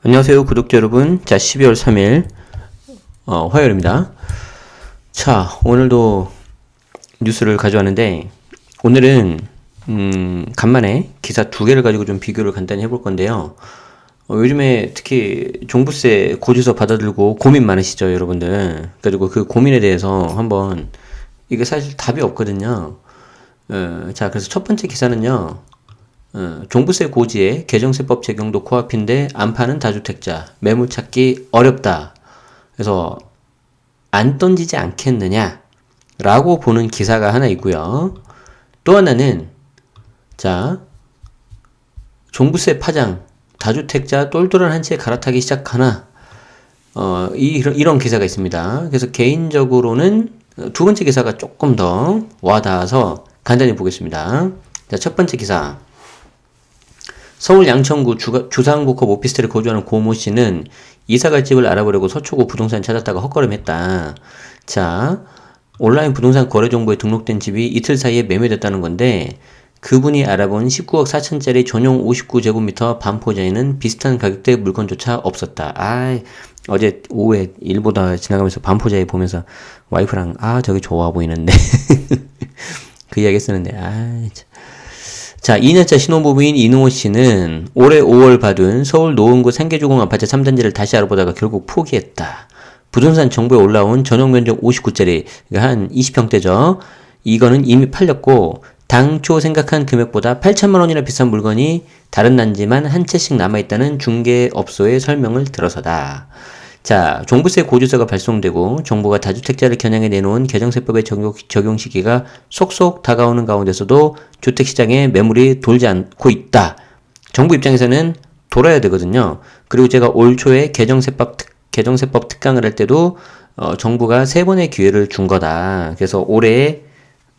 안녕하세요, 구독자 여러분. 자, 12월 3일 화요일입니다. 자, 오늘도 뉴스를 가져왔는데, 오늘은 간만에 기사 두 개를 가지고 좀 비교를 간단히 해볼 건데요. 요즘에 특히 종부세 고지서 받아들고 고민 많으시죠, 여러분들. 그래가지고 그 고민에 대해서 한번, 이게 사실 답이 없거든요. 자, 그래서 첫 번째 기사는요. 종부세 고지에 개정세법 적용도 코앞인데 안파는 다주택자, 매물 찾기 어렵다. 그래서 안 던지지 않겠느냐 라고 보는 기사가 하나 있고요. 또 하나는 자, 종부세 파장, 다주택자 똘똘한 한 채 갈아타기 시작하나, 이런 기사가 있습니다. 그래서 개인적으로는 두 번째 기사가 조금 더 와닿아서 간단히 보겠습니다. 자, 첫 번째 기사. 서울 양천구 주상복합 오피스텔에 거주하는 고모 씨는 이사갈 집을 알아보려고 서초구 부동산 찾았다가 헛걸음했다. 자, 온라인 부동산 거래 정보에 등록된 집이 이틀 사이에 매매됐다는 건데, 그분이 알아본 19억 4천짜리 전용 59제곱미터 반포자에는 비슷한 가격대 물건조차 없었다. 어제 오후에 일 보다 지나가면서 반포자에 보면서 와이프랑 저기 좋아 보이는데 그 이야기 했었는데 참. 자, 2년차 신혼부부인 이능호 씨는 올해 5월 받은 서울 노원구 상계주공 아파트 3단지를 다시 알아보다가 결국 포기했다. 부동산 정보에 올라온 전용 면적 59짜리, 그러니까 한 20평대죠. 이거는 이미 팔렸고, 당초 생각한 금액보다 8천만 원이나 비싼 물건이 다른 단지만 한 채씩 남아있다는 중개업소의 설명을 들어서다. 자, 종부세 고지서가 발송되고 정부가 다주택자를 겨냥해 내놓은 개정세법의 적용 시기가 속속 다가오는 가운데서도 주택시장에 매물이 돌지 않고 있다. 정부 입장에서는 돌아야 되거든요. 그리고 제가 올 초에 개정세법 특강을 할 때도 정부가 3번의 기회를 준 거다. 그래서 올해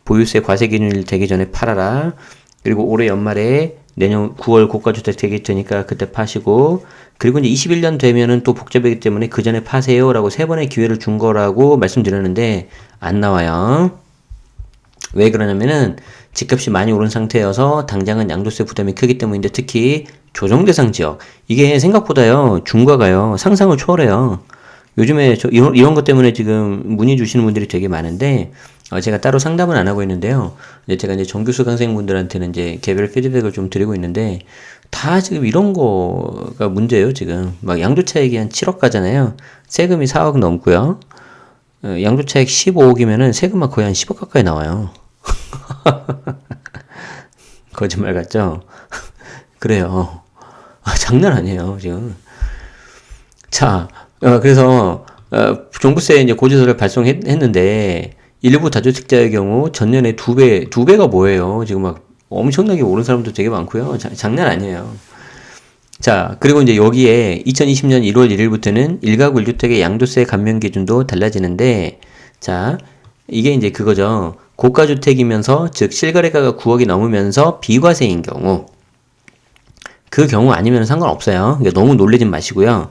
보유세 과세 기준일 되기 전에 팔아라. 그리고 올해 연말에 내년 9월 고가주택 되기 되니까 그때 파시고, 그리고 이제 21년 되면은 또 복잡하기 때문에 그 전에 파세요 라고 3번의 기회를 준 거라고 말씀드렸는데 안 나와요. 왜 그러냐면은 집값이 많이 오른 상태여서 당장은 양도세 부담이 크기 때문인데, 특히 조정대상 지역, 이게 생각보다요 중과가요 상상을 초월해요. 요즘에 이런 것 때문에 지금 문의 주시는 분들이 되게 많은데, 제가 따로 상담은 안 하고 있는데요. 제가 이제 정규 수강생분들한테는 이제 개별 피드백을 좀 드리고 있는데, 다 지금 이런 거가 문제예요, 지금. 막 양도차익이 한 7억 가잖아요. 세금이 4억 넘고요. 양도차익 15억이면은 세금만 거의 한 10억 가까이 나와요. 거짓말 같죠? 그래요. 장난 아니에요, 지금. 자, 그래서, 종부세 이제 고지서를 발송했는데, 일부 다주택자의 경우 전년에 두 배가 뭐예요? 지금 막 엄청나게 오른 사람도 되게 많고요. 장난 아니에요. 자, 그리고 이제 여기에 2020년 1월 1일부터는 1가구 1주택의 양도세 감면 기준도 달라지는데, 자, 이게 이제 그거죠. 고가주택이면서, 즉, 실거래가가 9억이 넘으면서 비과세인 경우, 그 경우 아니면 상관없어요. 그러니까 너무 놀라진 마시고요.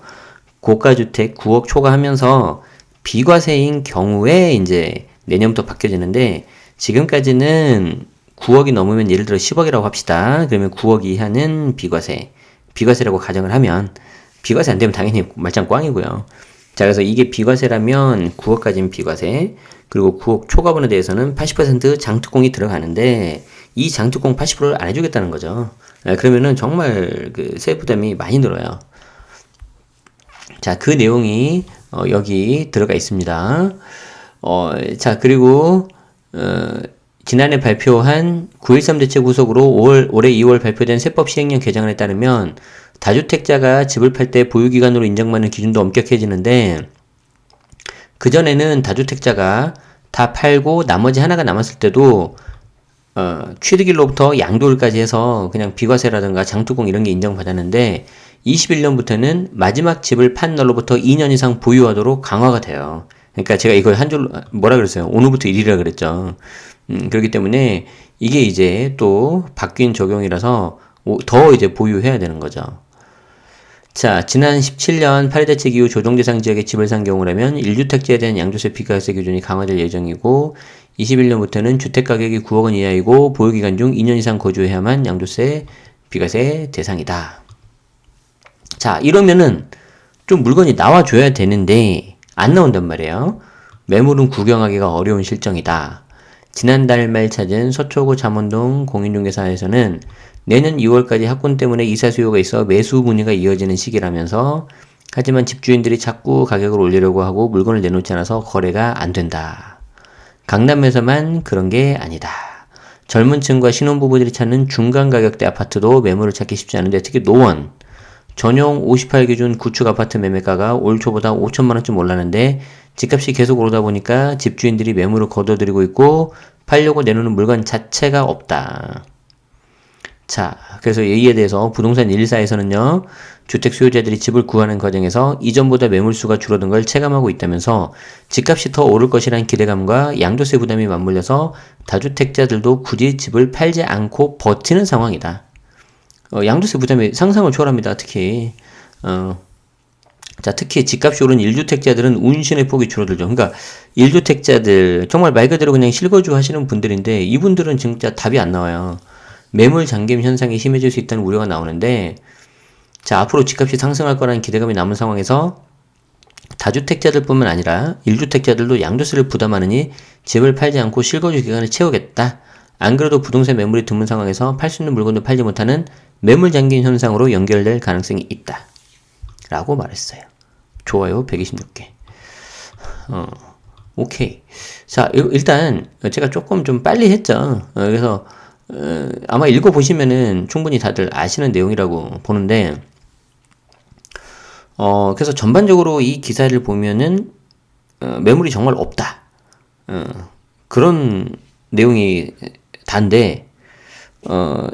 고가주택 9억 초과하면서 비과세인 경우에 이제 내년부터 바뀌어지는데, 지금까지는 9억이 넘으면 예를 들어 10억이라고 합시다. 그러면 9억 이하는 비과세라고 가정을 하면, 비과세 안 되면 당연히 말짱 꽝이고요. 자, 그래서 이게 비과세라면 9억까지는 비과세, 그리고 9억 초과분에 대해서는 80% 장특공이 들어가는데, 이 장특공 80%를 안 해주겠다는 거죠. 그러면은 정말 그 세부담이 많이 늘어요. 자, 그 내용이 여기 들어가 있습니다. 자, 그리고 지난해 발표한 9.13 대책 후속으로 올해 2월 발표된 세법 시행령 개정안에 따르면 다주택자가 집을 팔 때 보유기간으로 인정받는 기준도 엄격해지는데, 그전에는 다주택자가 다 팔고 나머지 하나가 남았을 때도 취득일로부터 양도일까지 해서 그냥 비과세라든가 장투공 이런 게 인정받았는데, 21년부터는 마지막 집을 판 날로부터 2년 이상 보유하도록 강화가 돼요. 그러니까 제가 이걸 한 줄 뭐라 그랬어요? 오늘부터 1이라 그랬죠. 그렇기 때문에 이게 이제 또 바뀐 적용이라서 더 이제 보유해야 되는 거죠. 자, 지난 17년 파리대책 이후 조정대상 지역에 집을 산 경우라면 1주택지에 대한 양도세 비과세 기준이 강화될 예정이고, 21년부터는 주택가격이 9억 원 이하이고 보유기간 중 2년 이상 거주해야만 양도세 비과세 대상이다. 자, 이러면은 좀 물건이 나와줘야 되는데 안 나온단 말이에요. 매물은 구경하기가 어려운 실정이다. 지난달 말 찾은 서초구 잠원동 공인중개사에서는 내년 2월까지 학군 때문에 이사 수요가 있어 매수 문의가 이어지는 시기라면서 하지만 집주인들이 자꾸 가격을 올리려고 하고 물건을 내놓지 않아서 거래가 안 된다. 강남에서만 그런 게 아니다. 젊은 층과 신혼부부들이 찾는 중간 가격대 아파트도 매물을 찾기 쉽지 않은데 특히 노원, 전용 58 기준 구축 아파트 매매가가 올 초보다 5천만 원쯤 올랐는데 집값이 계속 오르다 보니까 집주인들이 매물을 거둬들이고 있고 팔려고 내놓는 물건 자체가 없다. 자, 그래서 이에 대해서 부동산 1사에서는요, 주택 수요자들이 집을 구하는 과정에서 이전보다 매물수가 줄어든 걸 체감하고 있다면서 집값이 더 오를 것이라는 기대감과 양도세 부담이 맞물려서 다주택자들도 굳이 집을 팔지 않고 버티는 상황이다. 양도세 부담이 상상을 초월합니다. 특히 특히 집값이 오른 1주택자들은 운신의 폭이 줄어들죠. 그러니까 1주택자들 정말 말 그대로 그냥 실거주 하시는 분들인데 이분들은 진짜 답이 안 나와요. 매물 잠김 현상이 심해질 수 있다는 우려가 나오는데, 자, 앞으로 집값이 상승할 거라는 기대감이 남은 상황에서 다주택자들뿐만 아니라 1주택자들도 양도세를 부담하느니 집을 팔지 않고 실거주 기간을 채우겠다. 안 그래도 부동산 매물이 드문 상황에서 팔 수 있는 물건도 팔지 못하는 매물 잠김 현상으로 연결될 가능성이 있다. 라고 말했어요. 좋아요 126개. 오케이. 자, 일단 제가 조금 좀 빨리 했죠. 그래서 아마 읽어보시면은 충분히 다들 아시는 내용이라고 보는데, 그래서 전반적으로 이 기사를 보면은, 매물이 정말 없다. 그런 내용이 단데,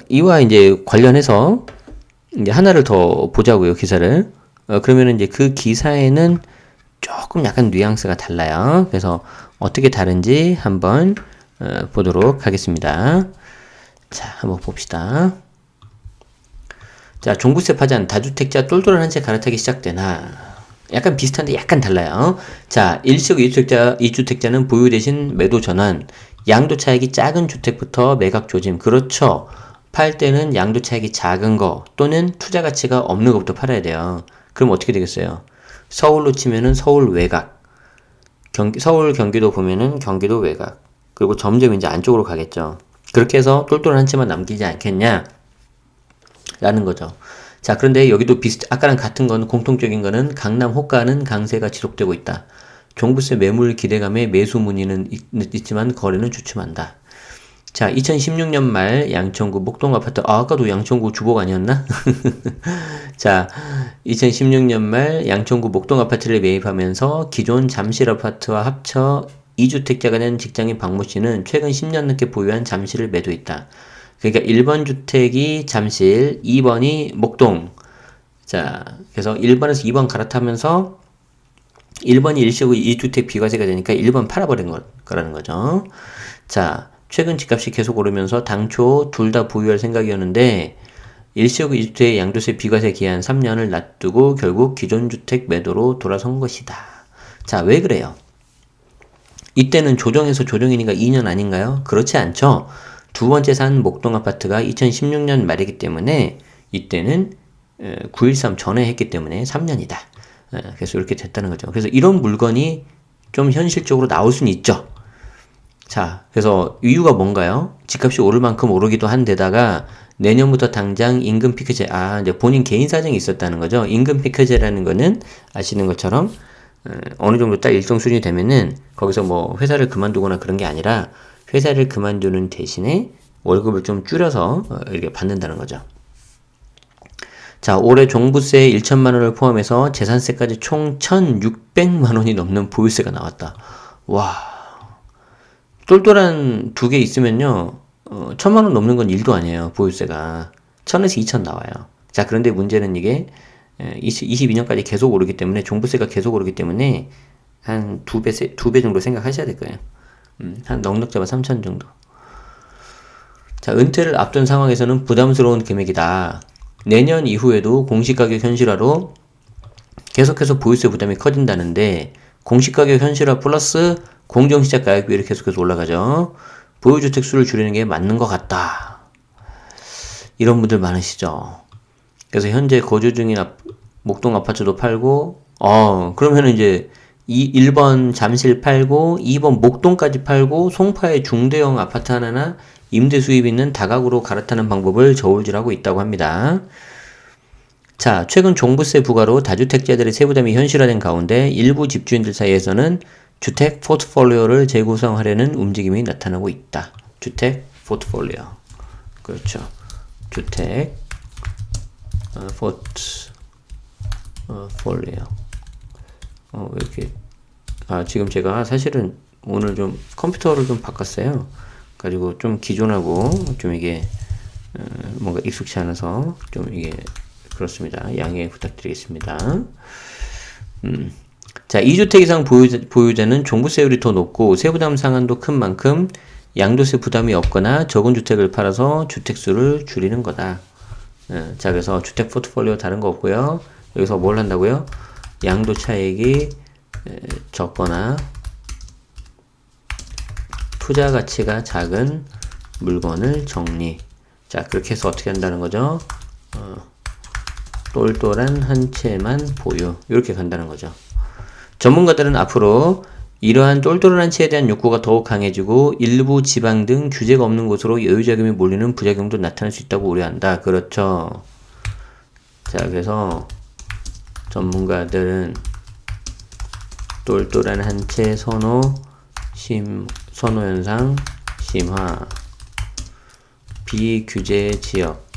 이와 이제 관련해서 이제 하나를 더 보자고요, 기사를. 그러면은 이제 그 기사에는 조금 약간 뉘앙스가 달라요. 그래서 어떻게 다른지 한번 보도록 하겠습니다. 자, 한번 봅시다. 자, 종부세 파산, 다주택자 똘똘한 한 채 갈아타기 시작되나. 약간 비슷한데 약간 달라요. 자, 일시적 2주택자는 보유 대신 매도 전환, 양도 차익이 작은 주택부터 매각 조짐. 그렇죠. 팔 때는 양도 차익이 작은 거 또는 투자 가치가 없는 것부터 팔아야 돼요. 그럼 어떻게 되겠어요? 서울로 치면은 서울 외곽, 서울 경기도 보면은 경기도 외곽, 그리고 점점 이제 안쪽으로 가겠죠. 그렇게 해서 똘똘한 한 채만 남기지 않겠냐? 라는 거죠. 자, 그런데 여기도 아까랑 같은 건 공통적인 거는 강남 호가는 강세가 지속되고 있다. 종부세 매물 기대감에 매수 문의는 있지만 거래는 주춤한다. 자, 2016년 말 양천구 목동 아파트, 아까도 양천구 주복 아니었나? 자, 2016년 말 양천구 목동 아파트를 매입하면서 기존 잠실 아파트와 합쳐 2주택자가 된 직장인 박모 씨는 최근 10년 넘게 보유한 잠실을 매도했다. 그러니까 1번 주택이 잠실, 2번이 목동. 자, 그래서 1번에서 2번 갈아타면서 1번이 일시적으로 2주택 비과세가 되니까 1번 팔아버린 거라는 거죠. 자, 최근 집값이 계속 오르면서 당초 둘 다 보유할 생각이었는데 일시적 2주택 양도세 비과세 기한 3년을 놔두고 결국 기존 주택 매도로 돌아선 것이다. 자, 왜 그래요? 이때는 조정에서 조정이니까 2년 아닌가요? 그렇지 않죠. 두 번째 산 목동 아파트가 2016년 말이기 때문에 이때는 9.13 전에 했기 때문에 3년이다. 그래서 이렇게 됐다는 거죠. 그래서 이런 물건이 좀 현실적으로 나올 수는 있죠. 자, 그래서 이유가 뭔가요? 집값이 오를 만큼 오르기도 한 데다가 내년부터 당장 임금 피크제, 이제 본인 개인 사정이 있었다는 거죠. 임금 피크제라는 거는 아시는 것처럼 어느 정도 딱 일정 수준이 되면은 거기서 뭐 회사를 그만두거나 그런 게 아니라 회사를 그만두는 대신에 월급을 좀 줄여서 이렇게 받는다는 거죠. 자, 올해 종부세 1천만 원을 포함해서 재산세까지 총 1,600만 원이 넘는 보유세가 나왔다. 와, 똘똘한 두 개 있으면요, 1,000만 원 넘는 건 일도 아니에요. 보유세가 1,000에서 2,000 나와요. 자, 그런데 문제는 이게 22년까지 계속 오르기 때문에 종부세가 계속 오르기 때문에 한 두 배 정도 생각하셔야 될 거예요. 한 넉넉 잡아 3,000 정도. 자, 은퇴를 앞둔 상황에서는 부담스러운 금액이다. 내년 이후에도 공시가격 현실화로 계속해서 보유세 부담이 커진다는데 공시가격 현실화 플러스 공정시작 가격비율이 계속해서 올라가죠. 보유주택 수를 줄이는 게 맞는 것 같다. 이런 분들 많으시죠. 그래서 현재 거주 중인 목동 아파트도 팔고, 그러면은 이제 1번 잠실 팔고, 2번 목동까지 팔고, 송파에 중대형 아파트 하나나 임대 수입 있는 다각으로 갈아타는 방법을 저울질하고 있다고 합니다. 자, 최근 종부세 부과로 다주택자들의 세부담이 현실화된 가운데 일부 집주인들 사이에서는 주택 포트폴리오를 재구성하려는 움직임이 나타나고 있다. 주택 포트폴리오. 그렇죠. 주택 포트폴리오. 왜 이렇게 지금 제가 사실은 오늘 좀 컴퓨터를 좀 바꿨어요. 가지고 좀 기존하고 좀 이게 뭔가 익숙치 않아서 좀 이게 그렇습니다. 양해 부탁드리겠습니다. 자, 2주택 이상 보유자는 종부세율이 더 높고 세부담 상한도 큰 만큼 양도세 부담이 없거나 적은 주택을 팔아서 주택수를 줄이는 거다. 자, 그래서 주택 포트폴리오 다른 거 없고요. 여기서 뭘 한다고요? 양도 차익이 적거나 투자 가치가 작은 물건을 정리. 자, 그렇게 해서 어떻게 한다는 거죠? 똘똘한 한 채만 보유. 이렇게 간다는 거죠. 전문가들은 앞으로 이러한 똘똘한 한 채에 대한 욕구가 더욱 강해지고 일부 지방 등 규제가 없는 곳으로 여유자금이 몰리는 부작용도 나타날 수 있다고 우려한다. 그렇죠. 자, 그래서 전문가들은 똘똘한 한 채 선호 현상 심화, 비규제 지역,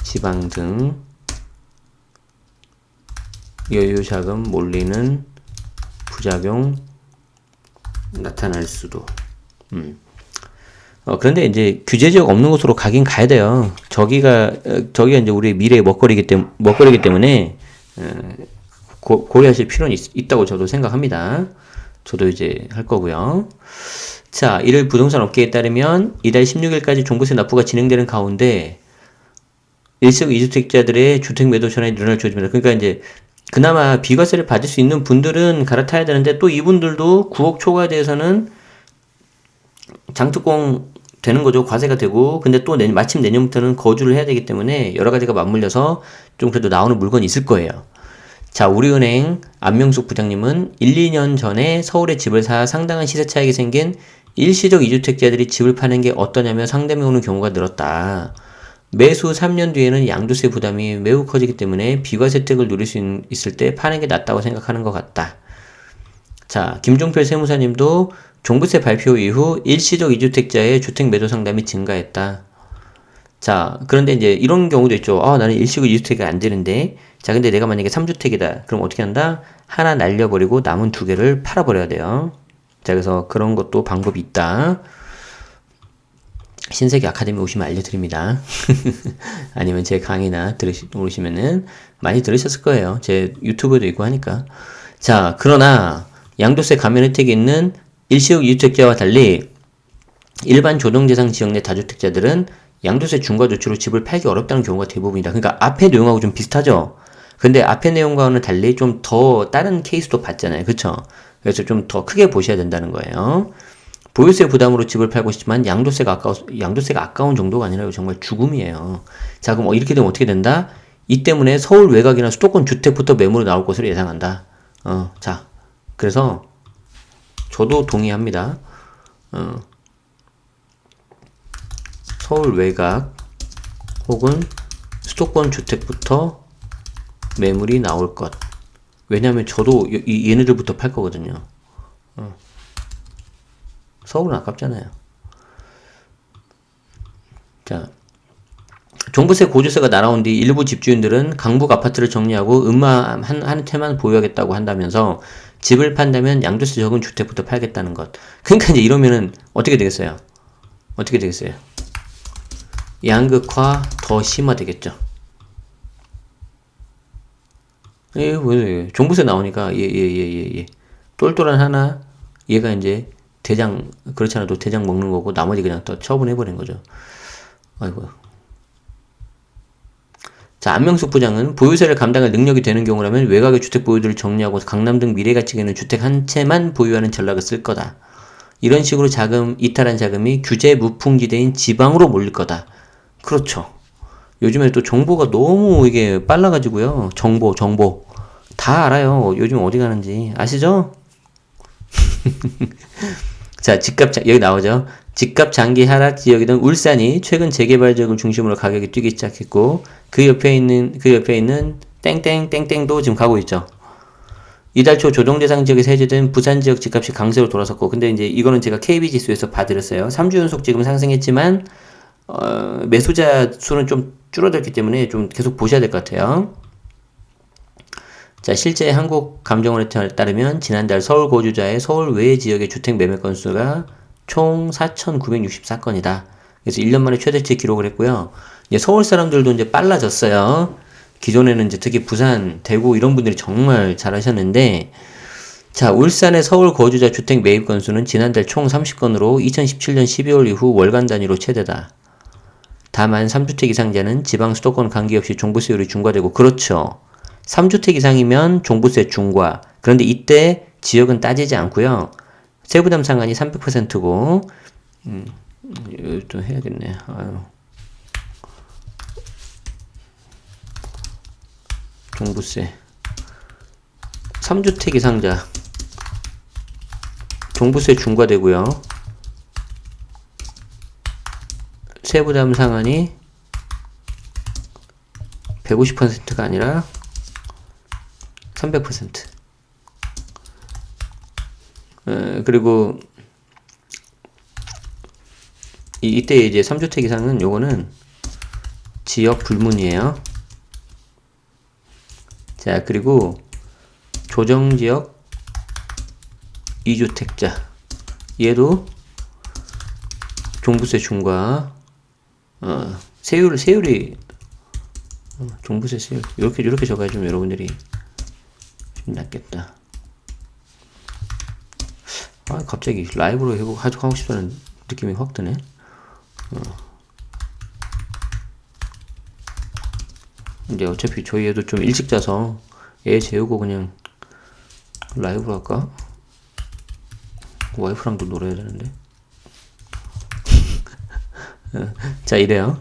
지방 등 여유자금 몰리는 부작용 나타날 수도. 그런데 이제 규제지역 없는 곳으로 가긴 가야 돼요. 저기가 이제 우리의 미래의 먹거리기 때문에 고려하실 필요는 있다고 저도 생각합니다. 저도 이제 할 거고요. 자, 이를 부동산 업계에 따르면 이달 16일까지 종부세 납부가 진행되는 가운데 일시적 2주택자들의 주택 매도 전환이 늘어날 조짐이다. 그러니까 이제 그나마 비과세를 받을 수 있는 분들은 갈아타야 되는데 또 이분들도 9억 초과에 대해서는 장특공 되는 거죠. 과세가 되고. 근데 또 마침 내년부터는 거주를 해야 되기 때문에 여러 가지가 맞물려서 좀 그래도 나오는 물건이 있을 거예요. 자, 우리은행 안명숙 부장님은 1, 2년 전에 서울에 집을 사 상당한 시세 차익이 생긴 일시적 2주택자들이 집을 파는 게 어떠냐며 상담이 오는 경우가 늘었다. 매수 3년 뒤에는 양도세 부담이 매우 커지기 때문에 비과세 혜택을 누릴 수 있을 때 파는 게 낫다고 생각하는 것 같다. 자, 김종필 세무사님도 종부세 발표 이후 일시적 2주택자의 주택 매도 상담이 증가했다. 자, 그런데 이제 이런 경우도 있죠. 나는 일시적 2주택이 안 되는데. 자, 근데 내가 만약에 3주택이다. 그럼 어떻게 한다? 하나 날려버리고 남은 2개를 팔아버려야 돼요. 자, 그래서 그런 것도 방법이 있다. 신세계 아카데미 오시면 알려드립니다. 아니면 제 강의나 오시면은 많이 들으셨을 거예요. 제 유튜브에도 있고 하니까. 자, 그러나 양도세 감면 혜택이 있는 일시적 2주택자와 달리 일반 조정대상 지역 내 다주택자들은 양도세 중과 조치로 집을 팔기 어렵다는 경우가 대부분이다. 그러니까 앞에 내용하고 좀 비슷하죠? 근데 앞에 내용과는 달리 좀 더 다른 케이스도 봤잖아요. 그쵸? 그래서 좀 더 크게 보셔야 된다는 거예요. 보유세 부담으로 집을 팔고 싶지만 양도세가 아까운 정도가 아니라 정말 죽음이에요. 자, 그럼 이렇게 되면 어떻게 된다? 이 때문에 서울 외곽이나 수도권 주택부터 매물이 나올 것으로 예상한다. 자, 그래서 저도 동의합니다. 서울 외곽 혹은 수도권 주택부터 매물이 나올 것. 왜냐면 저도 얘네들부터 팔 거거든요. 서울은 아깝잖아요. 자, 종부세 고조세가 날아온 뒤 일부 집주인들은 강북 아파트를 정리하고 음마 한 채만 보유하겠다고 한다면서 집을 판다면 양도세 적은 주택부터 팔겠다는 것. 그러니까 이제 이러면은 어떻게 되겠어요? 양극화 더 심화되겠죠. 왜 종부세 나오니까 똘똘한 하나 얘가 이제 대장 그렇지 않아도 대장 먹는 거고 나머지 그냥 또 처분해버린 거죠. 아이고. 자, 안명숙 부장은 보유세를 감당할 능력이 되는 경우라면 외곽의 주택 보유들을 정리하고 강남 등 미래 가치가 있는 주택 한 채만 보유하는 전략을 쓸 거다. 이런 식으로 이탈한 자금이 규제 무풍지대인 지방으로 몰릴 거다. 그렇죠. 요즘에 또 정보가 너무 이게 빨라가지고요. 정보. 다 알아요. 요즘 어디 가는지. 아시죠? 자, 여기 나오죠. 집값 장기 하락 지역이던 울산이 최근 재개발 지역을 중심으로 가격이 뛰기 시작했고, 그 옆에 있는 땡땡땡땡도 지금 가고 있죠. 이달 초 조정 대상 지역에서 해제된 부산 지역 집값이 강세로 돌아섰고, 근데 이제 이거는 제가 KB 지수에서 봐드렸어요. 3주 연속 지금 상승했지만, 매수자 수는 좀 줄어들기 때문에 좀 계속 보셔야 될 것 같아요. 자, 실제 한국감정원에 따르면 지난달 서울 거주자의 서울 외 지역의 주택 매매 건수가 총 4,964건이다. 그래서 1년 만에 최대치 기록을 했고요. 이제 서울 사람들도 이제 빨라졌어요. 기존에는 이제 특히 부산, 대구 이런 분들이 정말 잘하셨는데, 자, 울산의 서울 거주자 주택 매입 건수는 지난달 총 30건으로 2017년 12월 이후 월간 단위로 최대다. 다만 3주택 이상자는 지방 수도권 관계없이 종부세율이 중과되고, 그렇죠. 3주택 이상이면 종부세 중과. 그런데 이때 지역은 따지지 않고요. 세부담 상한이 300%고, 이거 또 해야겠네. 아유. 종부세. 3주택 이상자. 종부세 중과되고요. 세부담 상한이 150%가 아니라 300%. 그리고 이때 이제 3주택 이상은 요거는 지역 불문이에요. 자, 그리고 조정지역 2주택자 얘도 종부세 중과 세율이 종부세 세율 이렇게 적어야 좀 여러분들이 좀 낫겠다. 아, 갑자기 라이브로 하고 싶다는 느낌이 확 드네. 이제 어차피 저희 애도 좀 일찍 자서 애 재우고 그냥 라이브로 할까? 와이프랑도 놀아야 되는데. 자, 이래요.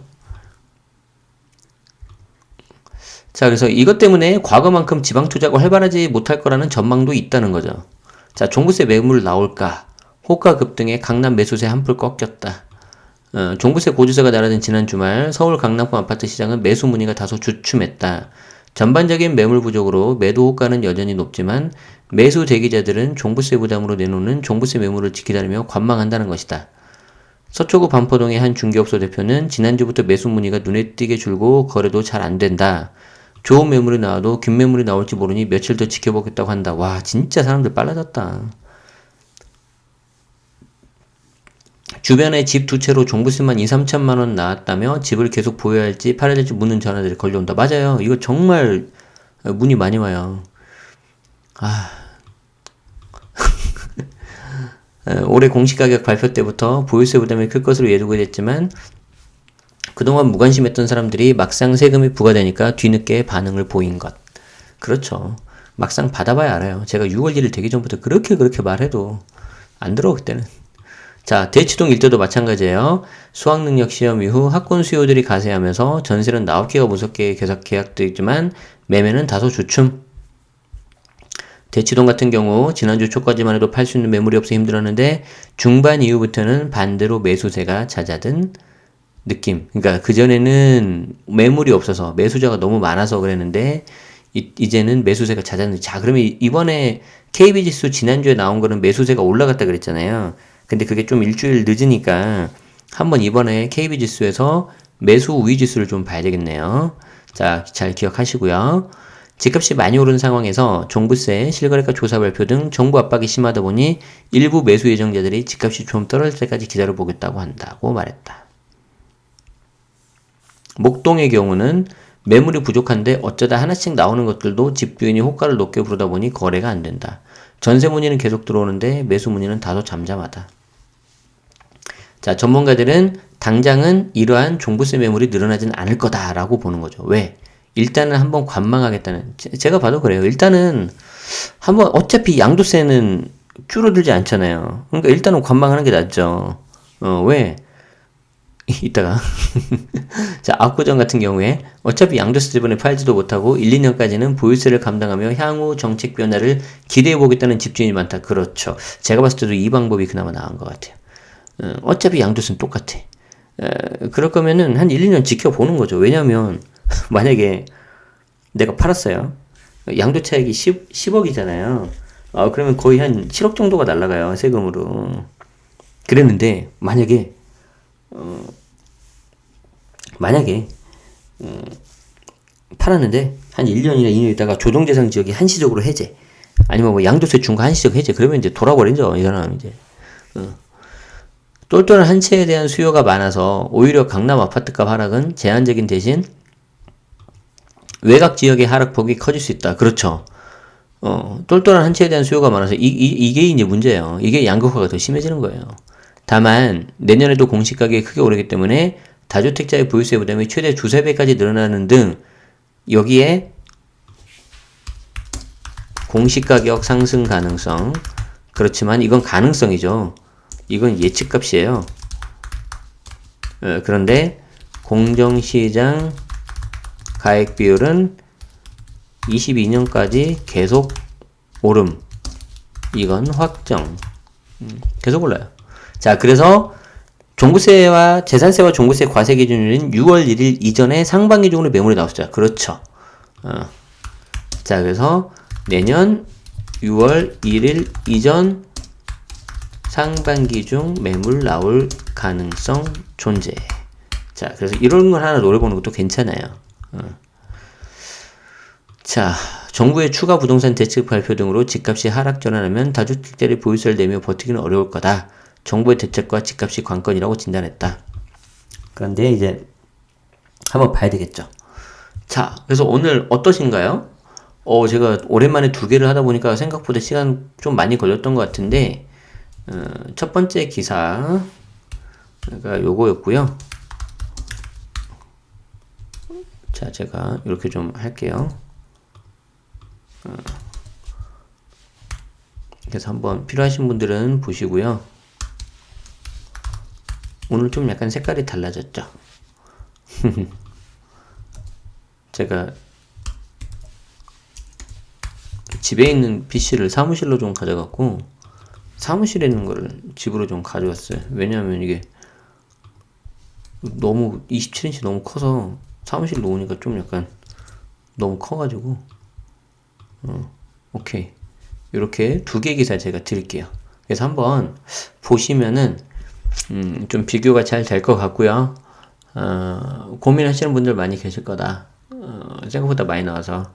자, 그래서 이것 때문에 과거만큼 지방 투자가 활발하지 못할 거라는 전망도 있다는 거죠. 자, 종부세 매물 나올까? 호가 급등에 강남 매수세 한풀 꺾였다. 종부세 고지서가 날아든 지난 주말 서울 강남권 아파트 시장은 매수 문의가 다소 주춤했다. 전반적인 매물 부족으로 매도 호가는 여전히 높지만 매수 대기자들은 종부세 부담으로 내놓는 종부세 매물을 기다리며 관망한다는 것이다. 서초구 반포동의 한 중개업소 대표는 지난주부터 매수 문의가 눈에 띄게 줄고 거래도 잘 안 된다. 좋은 매물이 나와도 긴 매물이 나올지 모르니 며칠 더 지켜보겠다고 한다. 와, 진짜 사람들 빨라졌다. 주변에 집 두 채로 종부세만 2, 3천만 원 나왔다며 집을 계속 보여야 할지 팔아야 할지 묻는 전화들이 걸려온다. 맞아요. 이거 정말 문의 많이 와요. 올해 공시가격 발표 때부터 보유세 부담이 클 것으로 예고됐지만 그동안 무관심했던 사람들이 막상 세금이 부과되니까 뒤늦게 반응을 보인 것. 그렇죠. 막상 받아봐야 알아요. 제가 6월 1일 되기 전부터 그렇게 말해도 안 들어 그때는. 자, 대치동 일대도 마찬가지예요. 수학능력 시험 이후 학군 수요들이 가세하면서 전세는 나오기가 무섭게 계속 계약되지만 매매는 다소 주춤. 대치동 같은 경우 지난주 초까지만 해도 팔 수 있는 매물이 없어 힘들었는데 중반 이후부터는 반대로 매수세가 잦아든 느낌. 그러니까 그전에는 매물이 없어서 매수자가 너무 많아서 그랬는데 이제는 매수세가 잦았는데, 자, 그러면 이번에 KB지수 지난주에 나온 거는 매수세가 올라갔다 그랬잖아요. 근데 그게 좀 일주일 늦으니까 한번 이번에 KB지수에서 매수 우위 지수를 좀 봐야 되겠네요. 자, 잘 기억하시고요. 집값이 많이 오른 상황에서 종부세, 실거래가 조사 발표 등 정부 압박이 심하다 보니 일부 매수 예정자들이 집값이 좀 떨어질 때까지 기다려보겠다고 한다고 말했다. 목동의 경우는 매물이 부족한데 어쩌다 하나씩 나오는 것들도 집주인이 호가를 높게 부르다 보니 거래가 안 된다. 전세 문의는 계속 들어오는데 매수 문의는 다소 잠잠하다. 자, 전문가들은 당장은 이러한 종부세 매물이 늘어나진 않을 거다라고 보는 거죠. 왜? 일단은 한번 관망하겠다는, 제가 봐도 그래요. 일단은 한번 어차피 양도세는 줄어들지 않잖아요. 그러니까 일단은 관망하는 게 낫죠. 왜? 이따가. 자, 압구정 같은 경우에 어차피 양도세 지분을 팔지도 못하고 1, 2년까지는 보유세를 감당하며 향후 정책 변화를 기대해보겠다는 집주인이 많다. 그렇죠. 제가 봤을 때도 이 방법이 그나마 나은 것 같아요. 어차피 양도세는 똑같아. 그럴 거면은 한 1, 2년 지켜보는 거죠. 왜냐면 만약에 내가 팔았어요. 양도 차익이 10억이잖아요. 그러면 거의 한 7억 정도가 날라가요. 세금으로. 그랬는데 만약에 팔았는데 한 1년이나 2년 있다가 조정대상 지역이 한시적으로 해제, 아니면 뭐 양도세 중과 한시적 해제, 그러면 이제 돌아버리죠. 이 사람 이제. 똘똘한 한 채에 대한 수요가 많아서 오히려 강남 아파트값 하락은 제한적인 대신 외곽 지역의 하락폭이 커질 수 있다. 그렇죠. 똘똘한 한 채에 대한 수요가 많아서 이게 이제 문제예요. 이게 양극화가 더 심해지는 거예요. 다만 내년에도 공시가격이 크게 오르기 때문에 다주택자의 보유세 부담이 최대 두세 배까지 늘어나는 등 여기에 공시가격 상승 가능성, 그렇지만 이건 가능성이죠. 이건 예측값이에요. 그런데 공정시장 가액 비율은 22년까지 계속 오름. 이건 확정. 계속 올라요. 자, 그래서 종부세와 재산세와 종부세 과세 기준일은 6월 1일 이전에 상반기 중으로 매물이 나왔죠. 그렇죠. 자, 그래서 내년 6월 1일 이전 상반기 중 매물 나올 가능성 존재. 자, 그래서 이런 걸 하나 노려보는 것도 괜찮아요. 자, 정부의 추가 부동산 대책 발표 등으로 집값이 하락 전환하면 다주택자들이 보유세를 내며 버티기는 어려울 거다. 정부의 대책과 집값이 관건이라고 진단했다. 그런데 이제 한번 봐야 되겠죠. 자, 그래서 오늘 어떠신가요? 제가 오랜만에 두 개를 하다 보니까 생각보다 시간 좀 많이 걸렸던 것 같은데, 첫 번째 기사가 요거였고요. 자, 제가 이렇게 좀 할게요. 그래서 한번 필요하신 분들은 보시고요. 오늘 좀 약간 색깔이 달라졌죠. 제가 집에 있는 PC를 사무실로 좀 가져갔고, 사무실에 있는 거를 집으로 좀 가져왔어요. 왜냐하면 이게 너무 27인치 너무 커서 사무실로 오니까 좀 약간 너무 커가지고. 오케이, 이렇게 두 개 기사 제가 드릴게요. 그래서 한번 보시면은 좀 비교가 잘 될 것 같고요. 고민하시는 분들 많이 계실 거다. 생각보다 많이 나와서.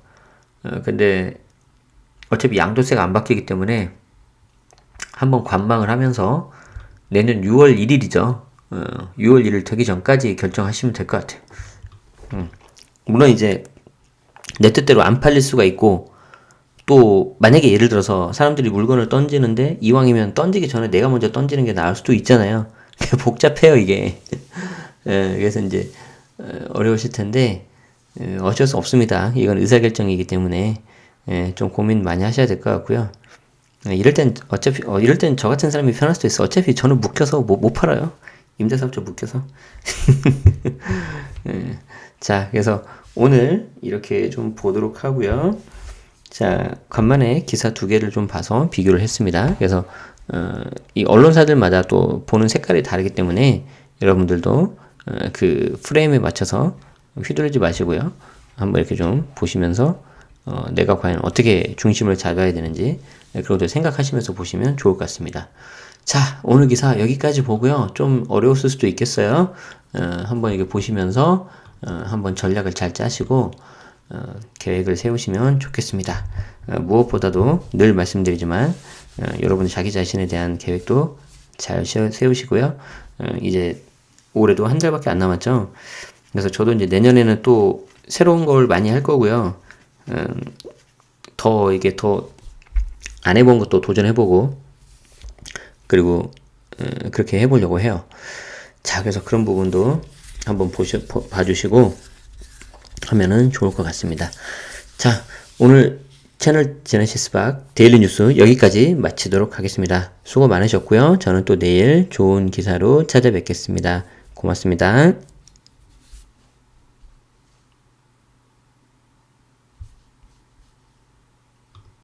근데 어차피 양도세가 안 바뀌기 때문에 한번 관망을 하면서 내년 6월 1일이죠. 6월 1일 되기 전까지 결정하시면 될 것 같아요. 물론 이제 내 뜻대로 안 팔릴 수가 있고, 또 만약에 예를 들어서 사람들이 물건을 던지는데 이왕이면 던지기 전에 내가 먼저 던지는 게 나을 수도 있잖아요. 복잡해요 이게. 그래서 이제 어려우실 텐데 어쩔 수 없습니다. 이건 의사결정이기 때문에 좀 고민 많이 하셔야 될 것 같고요. 이럴 땐 저 같은 사람이 편할 수도 있어. 어차피 저는 묶여서 못 팔아요. 임대사업자 묶여서. 자, 그래서 오늘 이렇게 좀 보도록 하고요. 자, 간만에 기사 두 개를 좀 봐서 비교를 했습니다. 그래서 이 언론사들마다 또 보는 색깔이 다르기 때문에 여러분들도 그 프레임에 맞춰서 휘두르지 마시고요. 한번 이렇게 좀 보시면서 내가 과연 어떻게 중심을 잡아야 되는지 그것도 생각하시면서 보시면 좋을 것 같습니다. 자, 오늘 기사 여기까지 보고요. 좀 어려웠을 수도 있겠어요. 한번 이렇게 보시면서 한번 전략을 잘 짜시고 계획을 세우시면 좋겠습니다. 무엇보다도 늘 말씀드리지만 여러분 자기 자신에 대한 계획도 잘 세우시고요. 이제 올해도 한 달밖에 안 남았죠. 그래서 저도 이제 내년에는 또 새로운 걸 많이 할 거고요. 더 안 해본 것도 도전해보고, 그리고 그렇게 해보려고 해요. 자, 그래서 그런 부분도 한번 봐주시고 하면은 좋을 것 같습니다. 자, 오늘 채널 제네시스박 데일리 뉴스 여기까지 마치도록 하겠습니다. 수고 많으셨고요. 저는 또 내일 좋은 기사로 찾아뵙겠습니다. 고맙습니다.